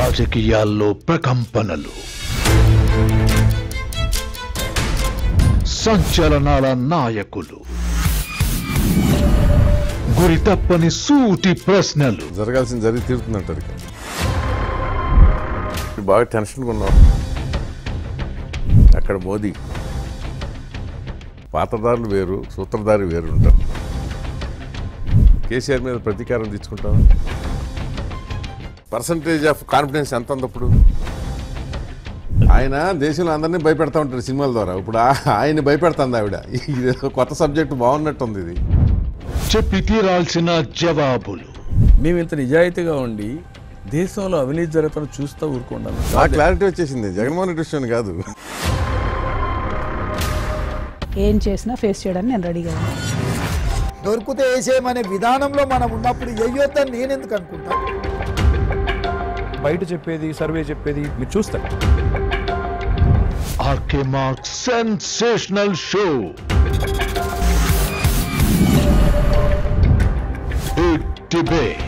రాజకీయాల్లో ప్రకంపనలు, సంచలనాల నాయకులు, గురి తప్పని సూటి ప్రశ్నలు. జరగాల్సింది జరిగి తీరుతుందంటారు. బాగా టెన్షన్గా ఉన్నాం. అక్కడ మోదీ పాత్రదారులు వేరు, సూత్రధారి వేరు ఉంటారు. కేసీఆర్ మీద ప్రతీకారం తీసుకుంటాం. పర్సంటేజ్ ఆఫ్ కాన్ఫిడెన్స్ ఎంత ఉందప్పుడు? ఆయన దేశంలో అందరినీ భయపెడతా ఉంటారు సినిమాల ద్వారా. ఇప్పుడు ఆయన్ని భయపెడుతుంది ఆవిడ. ఇది కొత్త సబ్జెక్ట్ బాగున్నట్టుంది. ఇది చెప్పి తీరాల్సిన జవాబులు. మేము ఇంత నిజాయితీగా ఉండి దేశంలో అవినీతి జరుగుతున్న చూస్తూ ఊరుకుంటాను. ఆ క్లారిటీ వచ్చేసింది. జగన్మోహన్ రెడ్డి విషయం కాదు. ఏం చేసినా ఫేస్ చేయడానికి నేను రెడీగా ఉన్నాను. దొరికితే వేసేయమనే విధానంలో మనం ఉన్నప్పుడు వేయొద్దని నేను ఎందుకు అనుకుంటా? బయట చెప్పేది, సర్వే చెప్పేది మీరు చూస్తారు. RK mark sensational show. Big debate.